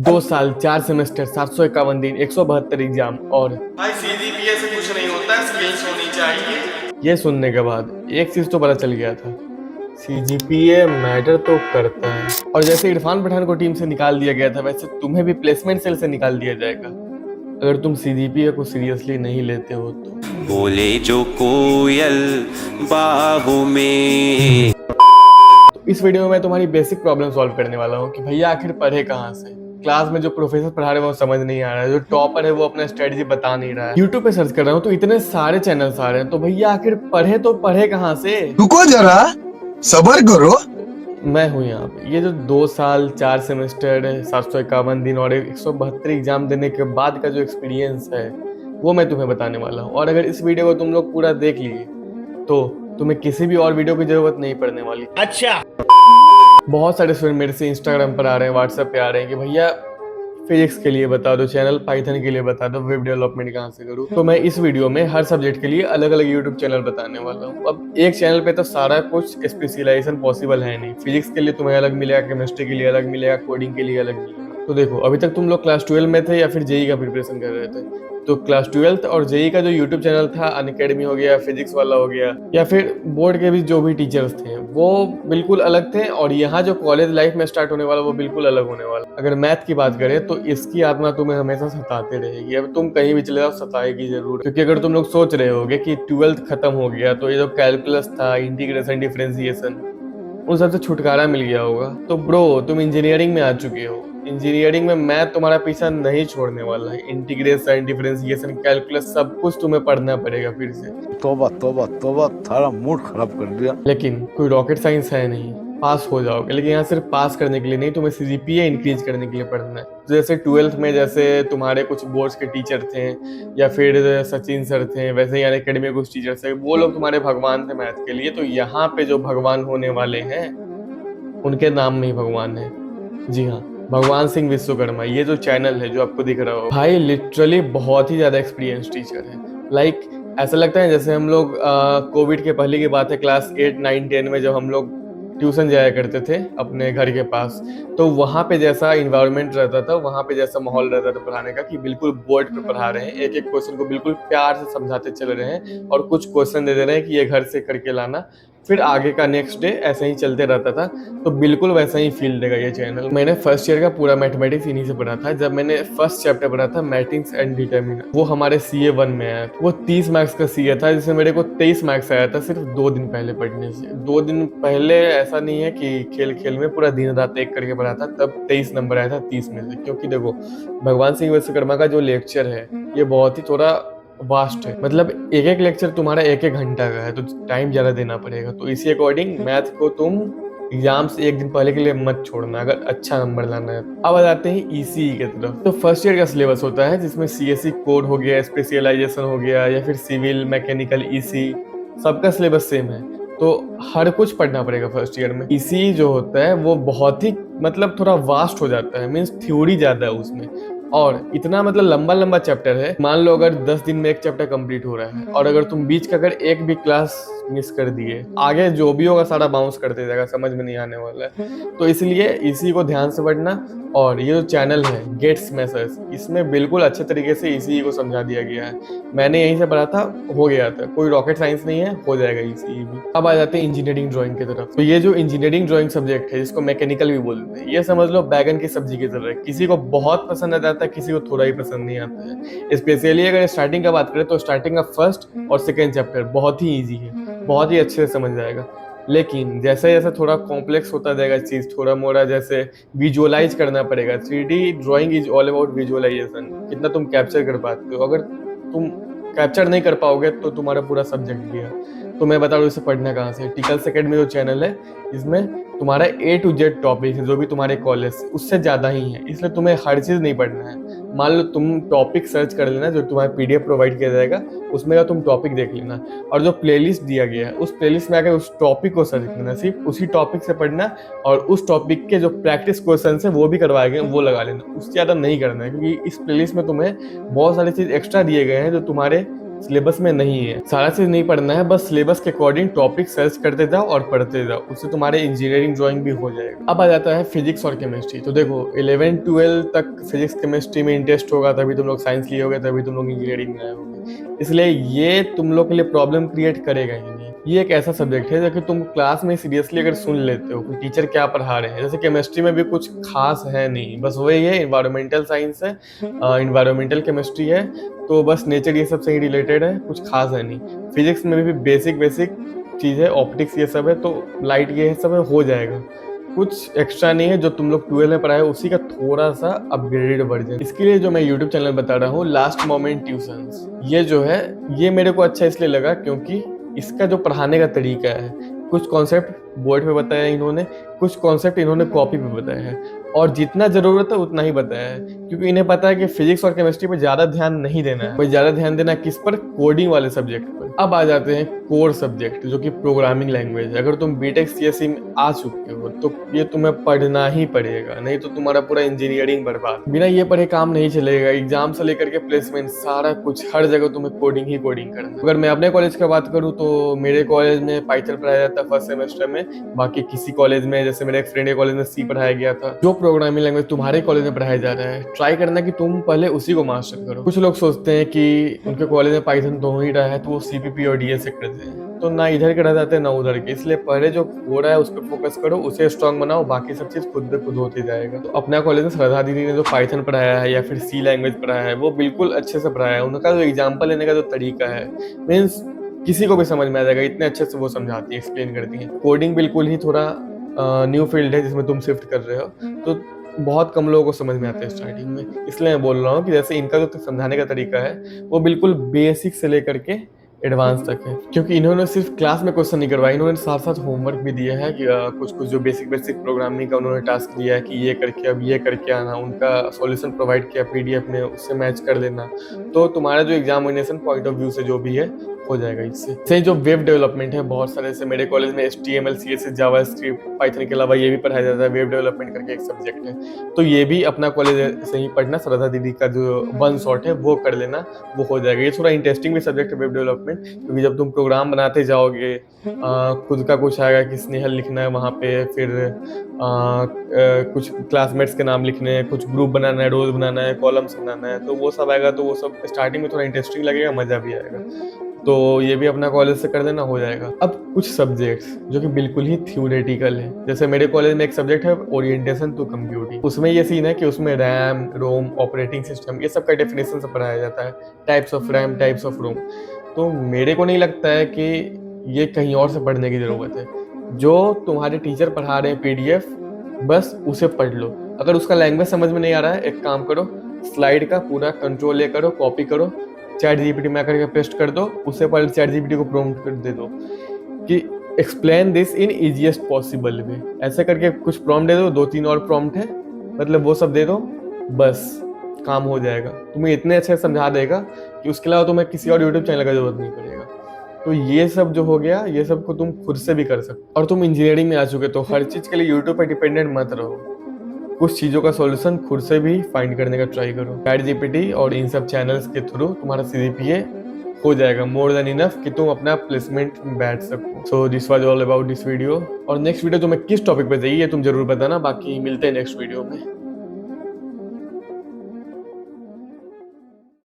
2 साल 4 सेमेस्टर 751 दिन 172 एग्जाम और भाई सीजीपीए से कुछ नहीं होता, स्किल्स होनी चाहिए। ये सुनने के बाद एक चीज तो पता चल गया था, सीजीपीए मैटर तो करता है। और जैसे इरफान पठान को टीम से निकाल दिया गया था, वैसे तुम्हें भी प्लेसमेंट सेल से निकाल दिया जाएगा अगर तुम सीजीपीए को सीरियसली नहीं लेते हो तो। बोले जो कोयल बाहों में। तो इस वीडियो में मैं तुम्हारी बेसिक प्रॉब्लम सॉल्व करने वाला हूँ कि भैया आखिर पढ़े कहाँ से। क्लास में जो प्रोफेसर पढ़ा रहे हैं वो समझ नहीं आ रहा है, जो टॉपर है वो अपना स्ट्रेटजी बता नहीं रहा है। यूट्यूब पे सर्च कर रहा हूँ तो इतने सारे चैनल्स आ रहे हैं, तो भैया आखिर पढ़े तो पढ़े कहाँ से। रुको जरा, सबर करो। मैं हूँ यहाँ पे। ये जो 2 साल 4 सेमेस्टर 751 दिन और 172 एग्जाम देने के बाद का जो एक्सपीरियंस है वो मैं तुम्हें बताने वाला हूँ। और अगर इस वीडियो को तुम लोग पूरा देख लिए तो तुम्हें किसी भी और वीडियो की जरूरत नहीं पड़ने वाली। अच्छा, बहुत सारे स्टूडेंट मेरे से इंस्टाग्राम पर आ रहे हैं, व्हाट्सएप पे आ रहे हैं कि भैया फिजिक्स के लिए बता दो चैनल, पाइथन के लिए बता दो, वेब डेवलपमेंट कहाँ से करूँ। तो मैं इस वीडियो में हर सब्जेक्ट के लिए अलग अलग यूट्यूब चैनल बताने वाला हूँ। अब एक चैनल पे तो सारा कुछ स्पेशलाइजेशन पॉसिबल है नहीं। फिजिक्स के लिए तुम्हें अलग मिलेगा, केमिस्ट्री के लिए अलग मिलेगा, कोडिंग के लिए अलग मिलेगा। तो देखो, अभी तक तुम लोग क्लास 12 में थे या फिर जेई का प्रिपरेशन कर रहे थे, तो क्लास 12 और जेई का जो यूट्यूब चैनल था, अनअकैडमी हो गया, फिजिक्स वाला हो गया, या फिर बोर्ड के भी जो भी टीचर्स थे वो बिल्कुल अलग थे। और यहाँ जो कॉलेज लाइफ में स्टार्ट होने वाला वो बिल्कुल अलग होने वाला। अगर मैथ की बात करें तो इसकी आत्मा तुम्हें हमेशा सताते रहेगी। अब तुम कहीं भी चले जाओ सताएगी जरूर, क्योंकि अगर तुम लोग सोच रहे होगे कि 12th खत्म हो गया तो ये जो कैलकुलस था, इंटीग्रेशन, डिफरेंशिएशन, उन सबसे छुटकारा मिल गया होगा, तो ब्रो तुम इंजीनियरिंग में आ चुके हो। इंजीनियरिंग में मैथ तुम्हारा पीछा नहीं छोड़ने वाला है। इंटीग्रेशन, डिफरेंशिएशन, कैलकुलस सब कुछ तुम्हें पढ़ना पड़ेगा फिर से। तोबा तोबा तोबा, थारा मूड खराब कर दिया। लेकिन कोई रॉकेट साइंस है नहीं, पास हो जाओगे। लेकिन यहाँ सिर्फ पास करने के लिए नहीं, तुम्हें सीजीपीए इंक्रीज करने के लिए पढ़ना है। जैसे 12th में जैसे तुम्हारे कुछ बोर्ड्स के टीचर थे या फिर सचिन सर थे, वैसे ही अकेडमी में कुछ टीचर थे, वो लोग तुम्हारे भगवान थे मैथ के लिए। तो यहाँ पे जो भगवान होने वाले हैं उनके नाम में ही भगवान है। जी हाँ, भगवान सिंह विश्वकर्मा। ये जो चैनल है जो आपको दिख रहा हो, भाई लिटरली बहुत ही ज्यादा एक्सपीरियंस टीचर है। लाइक ऐसा लगता है जैसे हम लोग कोविड के पहले की बात है, क्लास 8 9 10 में जब हम लोग ट्यूशन जाया करते थे अपने घर के पास, तो वहाँ पे जैसा इन्वायरमेंट रहता था, वहाँ पे जैसा माहौल रहता था पढ़ाने का कि बिल्कुल बोर्ड पे पढ़ा रहे हैं, एक एक क्वेश्चन को बिल्कुल प्यार से समझाते चल रहे हैं और कुछ क्वेश्चन दे दे रहे हैं कि ये घर से करके लाना, फिर आगे का नेक्स्ट डे ऐसे ही चलते रहता था। तो बिल्कुल वैसा ही फील देगा ये चैनल। मैंने फर्स्ट ईयर का पूरा मैथमेटिक्स इन्हीं से पढ़ा था। जब मैंने फर्स्ट चैप्टर पढ़ा था मैट्रिक्स एंड डिटर्मिनेंट, वो हमारे CA 1 में आया। वो 30 मार्क्स का CA था, जिसमें मेरे को 23 मार्क्स आया था सिर्फ 2 दिन पहले पढ़ने से। 2 दिन पहले ऐसा नहीं है कि खेल खेल में पूरा दिन रात एक करके पढ़ा था, तब 23 नंबर आया था 30 में से। क्योंकि देखो, भगवान सिंह विश्वकर्मा का जो लेक्चर है ये बहुत ही थोड़ा वास्ट है। मतलब एक एक लेक्चर तुम्हारा एक एक घंटा का है, तो टाइम ज्यादा देना पड़ेगा। तो इसी अकॉर्डिंग मैथ को तुम एग्जाम से एक दिन पहले के लिए मत छोड़ना अगर अच्छा नंबर लाना है। अब आ जाते हैं ईसीई की तरफ। तो फर्स्ट ईयर का सिलेबस होता है जिसमें सीएससी कोड हो गया, स्पेशलाइजेशन हो गया, या फिर सिविल, मैकेनिकल, ईसी, सबका सिलेबस सेम है। तो हर कुछ पढ़ना पड़ेगा फर्स्ट ईयर में। ईसी जो होता है वो बहुत ही मतलब थोड़ा वास्ट हो जाता है, मीन्स थ्योरी ज्यादा है उसमें, और इतना मतलब लंबा लंबा चैप्टर है। मान लो अगर 10 दिन में एक चैप्टर कंप्लीट हो रहा है, और अगर तुम बीच का अगर एक भी क्लास मिस कर दिए, आगे जो भी होगा सारा बाउंस करते जाएगा, समझ में नहीं आने वाला है। तो इसलिए इसी को ध्यान से पढ़ना। और ये जो चैनल है गेट स्मैशर्स, इसमें बिल्कुल अच्छे तरीके से इसी को समझा दिया गया है। मैंने यहीं से पढ़ा था, हो गया था, कोई रॉकेट साइंस नहीं है, हो जाएगा इसी भी। अब आ जाते हैं इंजीनियरिंग ड्राइंग की तरफ। तो ये जो इंजीनियरिंग ड्राइंग सब्जेक्ट है, जिसको मैकेनिकल भी बोलते हैं, ये समझ लो बैगन की सब्जी की तरह है। किसी को बहुत पसंद आ जाता है, किसी को थोड़ा ही पसंद नहीं आता है। स्पेशली अगर स्टार्टिंग का बात करें तो स्टार्टिंग का फर्स्ट और सेकेंड चैप्टर बहुत ही ईजी है, बहुत ही अच्छे से समझ जाएगा। लेकिन जैसे जैसे थोड़ा कॉम्प्लेक्स होता जाएगा चीज, थोड़ा मोड़ा जैसे विजुअलाइज करना पड़ेगा। 3D drawing is all about visualisation, कितना तुम कैप्चर कर पाते हो। अगर तुम कैप्चर नहीं कर पाओगे तो तुम्हारा पूरा सब्जेक्ट गया। तो मैं बता दूं इसे पढ़ना कहाँ से। टिकल्स अकेडमी जो चैनल है, इसमें तुम्हारा A to Z टॉपिक है, जो भी तुम्हारे कॉलेज उससे ज्यादा ही है, इसलिए तुम्हें हर चीज नहीं पढ़ना है। मान लो तुम टॉपिक सर्च कर लेना, जो तुम्हारे PDF प्रोवाइड किया जाएगा, उसमें का तुम टॉपिक देख लेना, और जो प्लेलिस्ट दिया गया है उस प्लेलिस्ट में आकर उस टॉपिक को सर्च करना, सिर्फ उसी टॉपिक से पढ़ना, और उस टॉपिक के जो प्रैक्टिस क्वेश्चन है वो भी करवाए गए वो लगा लेना। उससे ज्यादा नहीं करना है, क्योंकि इस प्लेलिस्ट में तुम्हें बहुत सारी चीज एक्स्ट्रा दिए गए हैं जो तुम्हारे सिलेबस में नहीं है। सारा चीज नहीं पढ़ना है, बस सिलेबस के अकॉर्डिंग टॉपिक सर्च करते जाओ और पढ़ते जाओ, उससे तुम्हारे इंजीनियरिंग ड्राइंग भी हो जाएगा। अब आ जाता है फिजिक्स और केमिस्ट्री। तो देखो 11-12 तक फिजिक्स केमिस्ट्री में इंटरेस्ट होगा, तभी तुम लोग साइंस लिए होगे, तभी तुम लोग इंजीनियरिंग में आए होगे, इसलिए ये तुम लोग के लिए प्रॉब्लम क्रिएट करेगा ही नहीं। ये एक ऐसा सब्जेक्ट है जो कि तुम क्लास में सीरियसली अगर सुन लेते हो कि टीचर क्या पढ़ा रहे हैं, जैसे केमिस्ट्री में भी कुछ खास है नहीं, बस वही है, इन्वायरमेंटल साइंस है, इन्वायरमेंटल केमिस्ट्री है, तो बस नेचर ये सब से ही रिलेटेड है, कुछ खास है नहीं। फिजिक्स में भी बेसिक चीज़ है, ऑप्टिक्स ये सब है, तो लाइट ये सब है, हो जाएगा, कुछ एक्स्ट्रा नहीं है। जो तुम लोग 12 में पढ़ाए उसी का थोड़ा सा अपग्रेडेड वर्जन। इसके लिए जो मैं यूट्यूब चैनल बता रहा हूँ, लास्ट मोमेंट ट्यूशंस, ये जो है ये मेरे को अच्छा इसलिए लगा क्योंकि इसका जो पढ़ाने का तरीका है, कुछ कॉन्सेप्ट बोर्ड पे बताया है इन्होंने, कुछ कॉन्सेप्ट इन्होंने कॉपी पे बताया है, और जितना जरूरत है उतना ही बताया है, क्योंकि इन्हें पता है कि फिजिक्स और केमिस्ट्री पे ज्यादा ध्यान नहीं देना है, बस ज्यादा ध्यान देना है किस पर, कोडिंग वाले सब्जेक्ट पर। अब आ जाते हैं कोर सब्जेक्ट जो कि प्रोग्रामिंग लैंग्वेज है। अगर तुम बीटेक सीएसई में आ चुके हो तो ये तुम्हें पढ़ना ही पड़ेगा, नहीं तो तुम्हारा पूरा इंजीनियरिंग बर्बाद। बिना ये पढ़े काम नहीं चलेगा, एग्जाम से लेकर के प्लेसमेंट सारा कुछ, हर जगह तुम्हें कोडिंग ही कोडिंग करना। अगर मैं अपने कॉलेज की बात करूँ तो मेरे कॉलेज में पाइथन पढ़ाया जाता है फर्स्ट सेमेस्टर में, बाकी किसी कॉलेज में, जैसे मेरे एक फ्रेंड के कॉलेज में सी पढ़ाया गया था। जो प्रोग्रामिंग लैंग्वेज तुम्हारे कॉलेज में पढ़ाया जा रहा है, ट्राई करना कि तुम पहले उसी को मास्टर करो। कुछ लोग सोचते हैं कि उनके कॉलेज में पाइथन तो हो ही रहा है तो वो सीपीपी और डीएस से करते हैं, तो ना इधर के रह जाते हैं ना उधर के, इसलिए पहले जो हो रहा है उस पर फोकस करो, उसे स्ट्रांग बनाओ, बाकी सब चीज खुद ब खुद होती जाएगा। तो अपना कॉलेज में श्रद्धा दीदी ने जो पाइथन पढ़ाया है या फिर सी लैंग्वेज पढ़ाया है, वो बिल्कुल अच्छे से पढ़ाया है। उनका जो एग्जाम्पल लेने का जो तरीका है, मीन्स किसी को भी समझ में आ जाएगा, इतने अच्छे से वो समझाती है, एक्सप्लेन करती है। कोडिंग बिल्कुल ही थोड़ा न्यू फील्ड है जिसमें तुम शिफ्ट कर रहे हो, तो बहुत कम लोगों को समझ में आता है स्टार्टिंग में, इसलिए मैं बोल रहा हूँ कि जैसे इनका जो समझाने का तरीका है वो बिल्कुल बेसिक से लेकर के एडवांस तक है, क्योंकि इन्होंने सिर्फ क्लास में क्वेश्चन नहीं करवाया, इन्होंने साथ साथ होमवर्क भी दिया है कि कुछ जो बेसिक प्रोग्रामिंग का उन्होंने टास्क दिया है कि ये करके अब ये करके आना, उनका सॉल्यूशन प्रोवाइड किया पीडीएफ में, उससे मैच कर लेना, तो तुम्हारा जो एग्जामिनेशन पॉइंट ऑफ व्यू से जो भी है हो जाएगा इससे। सही जो वेब डेवलपमेंट है, बहुत सारे से मेरे कॉलेज में HTML CSS जावास्क्रिप्ट पाइथन के अलावा ये भी पढ़ाया जाता है, वेब डेवलपमेंट करके एक सब्जेक्ट है, तो ये भी अपना कॉलेज से ही पढ़ना, श्रद्धा दीदी का जो वन शॉट है वो कर लेना, वो हो जाएगा। ये थोड़ा इंटरेस्टिंग भी सब्जेक्ट है वेब डेवलपमेंट, क्योंकि जब तुम प्रोग्राम बनाते जाओगे, खुद का कुछ आएगा कि स्नेहल लिखना है वहाँ पे, फिर कुछ क्लासमेट्स के नाम लिखने हैं, कुछ ग्रुप बनाना है, रोज बनाना है, कॉलम्स बनाना है, तो वो सब आएगा, तो वो सब स्टार्टिंग में थोड़ा इंटरेस्टिंग लगेगा, मजा भी आएगा, तो ये भी अपना कॉलेज से कर देना, हो जाएगा। अब कुछ सब्जेक्ट्स जो कि बिल्कुल ही थ्योरेटिकल है, जैसे मेरे कॉलेज में एक सब्जेक्ट है ओरिएंटेशन टू कंप्यूटिंग, उसमें ये सीन है कि उसमें रैम, रोम, ऑपरेटिंग सिस्टम, ये सब का डेफिनेशन से पढ़ाया जाता है, types of RAM, types of ROM. तो मेरे को नहीं लगता है कि ये कहीं और से पढ़ने की जरूरत है, जो तुम्हारे टीचर पढ़ा रहे हैं पीडीएफ, बस उसे पढ़ लो। अगर उसका लैंग्वेज समझ में नहीं आ रहा है, एक काम करो, स्लाइड का पूरा कंट्रोल करो, कॉपी करो, चैट जीपीटी में करके पेस्ट कर दो, उससे पहले चैट जीपीटी को प्रॉम्प्ट कर दे दो कि explain this in easiest possible way, ऐसे करके कुछ प्रॉम्प्ट दे दो, 2-3 और प्रॉम्प्ट है, मतलब वो सब दे दो, बस काम हो जाएगा। तुम्हें इतने अच्छे से समझा देगा कि उसके अलावा तुम्हें किसी और यूट्यूब चैनल का जरूरत नहीं पड़ेगा। तो ये सब जो हो गया, ये सब को तुम खुद से भी कर सकते। और तुम इंजीनियरिंग में आ चुके तो हर चीज के लिए यूट्यूब पर डिपेंडेंट मत रहो, कुछ चीज़ों का सॉल्यूशन खुद से भी फाइंड करने का ट्राई करो। चैट जीपीटी और इन सब चैनल्स के थ्रू तुम्हारा CGPA हो जाएगा मोर देन इनफ कि तुम अपना प्लेसमेंट में बैठ सको। So this was all about this video, और नेक्स्ट वीडियो तुम्हें किस टॉपिक पे चाहिए तुम जरूर बताना, बाकी मिलते हैं नेक्स्ट वीडियो में।